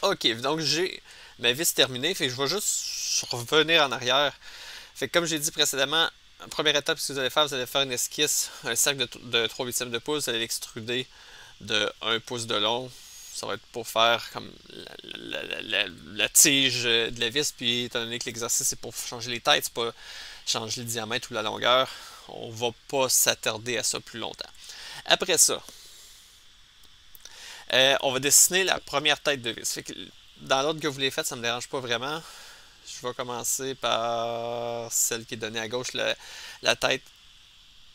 Ok, donc j'ai ma vis terminée, fait que je vais juste revenir en arrière. Fait que comme j'ai dit précédemment, première étape, ce que vous allez faire une esquisse, un sac de 3 huitièmes de pouce, vous allez l'extruder de 1 pouce de long. Ça va être pour faire comme la tige de la vis, puis étant donné que l'exercice c'est pour changer les têtes, c'est pas changer le diamètre ou la longueur, on va pas s'attarder à ça plus longtemps. Après ça, on va dessiner la première tête de vis. Fait que dans l'ordre que vous les faites, ça me dérange pas vraiment. Je vais commencer par celle qui est donnée à gauche, la tête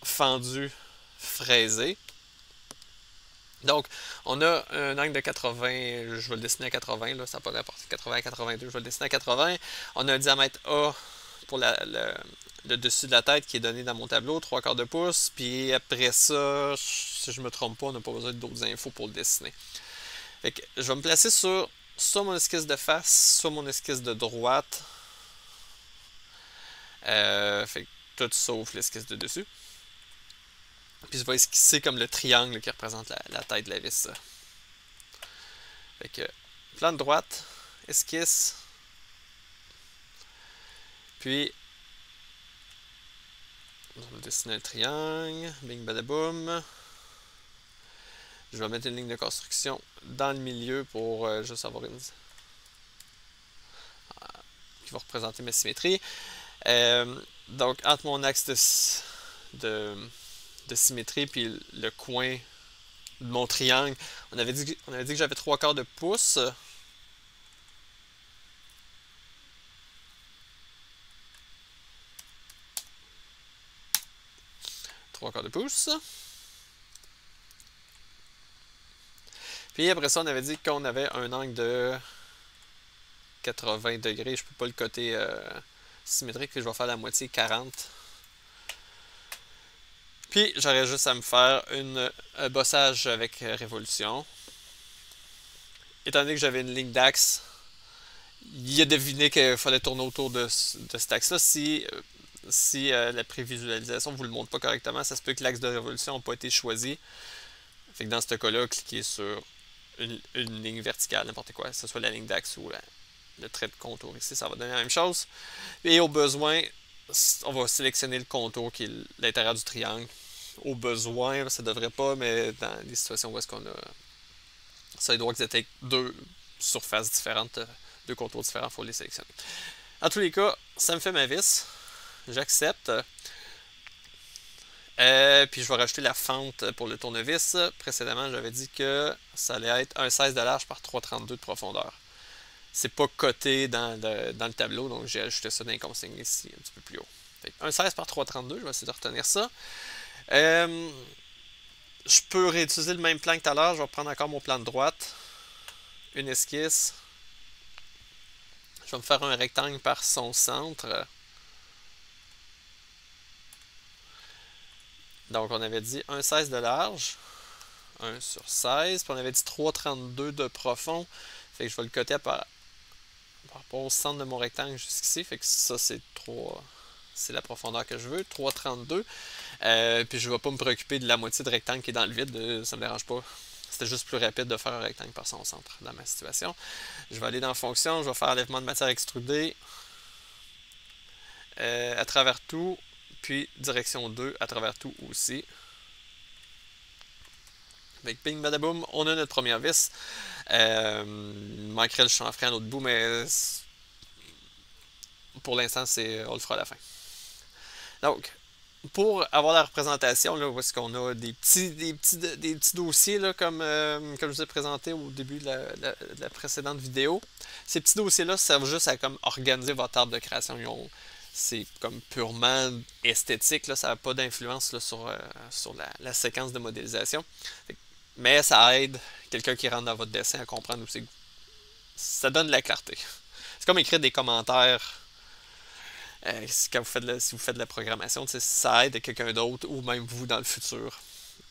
fendue fraisée. Donc, on a un angle de 80, je vais le dessiner à 80, là, ça n'a pas d'importance, 80 à 82, je vais le dessiner à 80. On a un diamètre A pour le dessus de la tête qui est donné dans mon tableau, 3 quarts de pouce. Puis après ça, si je ne me trompe pas, on n'a pas besoin d'autres infos pour le dessiner. Fait que je vais me placer sur soit mon esquisse de face, soit mon esquisse de droite. Fait que tout sauf l'esquisse de dessus. Puis je vais esquisser comme le triangle qui représente la tête de la vis. Fait que plan de droite, esquisse. Puis on va dessiner un triangle. Bing badaboum. Je vais mettre une ligne de construction dans le milieu pour juste avoir une qui va représenter ma symétrie. Donc entre mon axe de symétrie puis le coin de mon triangle, on avait dit que j'avais 3 quarts de pouce. 3 quarts de pouce. Puis après ça, on avait dit qu'on avait un angle de 80 degrés. Je peux pas le côté symétrique, puis je vais faire la moitié 40. Puis j'aurais juste à me faire un bossage avec révolution. Étant donné que j'avais une ligne d'axe, il a deviné qu'il fallait tourner autour de cet axe-là. Si la prévisualisation ne vous le montre pas correctement, ça se peut que l'axe de révolution n'a pas été choisi. Fait que dans ce cas-là, cliquez sur une ligne verticale, n'importe quoi, que ce soit la ligne d'axe ou le trait de contour ici, ça va donner la même chose. Et au besoin, on va sélectionner le contour qui est l'intérieur du triangle. Au besoin, ça devrait pas, mais dans les situations où est-ce qu'on a ça, il doit être deux surfaces différentes, deux contours différents, il faut les sélectionner. En tous les cas, ça me fait ma vis. J'accepte. Puis je vais rajouter la fente pour le tournevis. Précédemment, j'avais dit que ça allait être un 16 de large par 3,32 de profondeur. C'est pas coté dans le tableau, donc j'ai ajouté ça dans les consignes ici, un petit peu plus haut. Fait un 16 par 3,32, je vais essayer de retenir ça. Je peux réutiliser le même plan que tout à l'heure. Je vais prendre encore mon plan de droite. Une esquisse. Je vais me faire un rectangle par son centre. Donc on avait dit 1,16 de large. 1 sur 16. Puis on avait dit 3,32 de profond. Fait que je vais le coter par rapport au centre de mon rectangle jusqu'ici. Fait que ça, c'est 3. C'est la profondeur que je veux. 3,32. Puis je ne vais pas me préoccuper de la moitié de rectangle qui est dans le vide. Ça ne me dérange pas. C'était juste plus rapide de faire un rectangle par son centre dans ma situation. Je vais aller dans fonction. Je vais faire enlèvement de matière extrudée. À travers tout. Puis direction 2 à travers tout aussi. Avec ping badaboum, on a notre première vis. Il manquerait le chanfrein à l'autre bout, mais pour l'instant, on le fera à la fin. Donc, pour avoir la représentation, là, où est-ce qu'on a des petits dossiers, là, comme je vous ai présenté au début de la précédente vidéo. Ces petits dossiers-là servent juste à comme, organiser votre arbre de création. C'est comme purement esthétique, là, ça n'a pas d'influence sur la séquence de modélisation. Mais ça aide quelqu'un qui rentre dans votre dessin à comprendre où c'est. Ça donne de la clarté. C'est comme écrire des commentaires quand si vous faites de la programmation, ça aide quelqu'un d'autre ou même vous dans le futur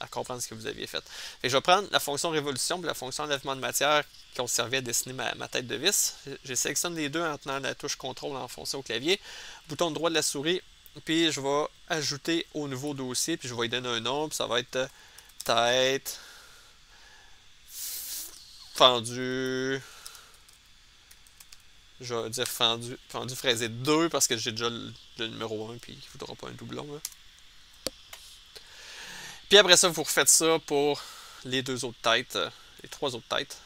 à comprendre ce que vous aviez fait. Je vais prendre la fonction révolution et la fonction enlèvement de matière qui ont servi à dessiner ma tête de vis. Je sélectionne les deux en tenant la touche CTRL enfoncée au clavier, bouton droit de la souris, puis je vais ajouter au nouveau dossier, puis je vais lui donner un nom, puis ça va être tête fendue Je vais dire fendu fraisé 2 parce que j'ai déjà le numéro 1 puis il ne faudra pas un doublon. Là. Puis après ça, vous refaites ça pour les 2 autres têtes, les 3 autres têtes.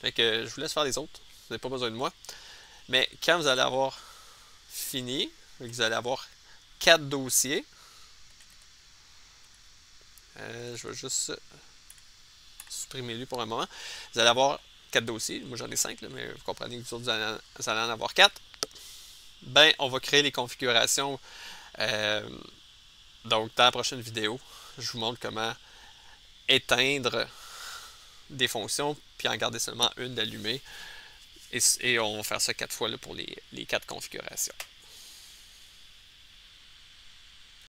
Fait que je vous laisse faire les autres. Vous n'avez pas besoin de moi. Mais quand vous allez avoir fini, vous allez avoir 4 dossiers. Je vais juste supprimer lui pour un moment. Vous allez avoir 4 dossiers. Moi j'en ai 5, là, mais vous comprenez que vous allez en avoir 4. Ben, on va créer les configurations. Donc, dans la prochaine vidéo, je vous montre comment éteindre des fonctions, puis en garder seulement une d'allumée. Et on va faire ça 4 fois là, pour les 4 configurations.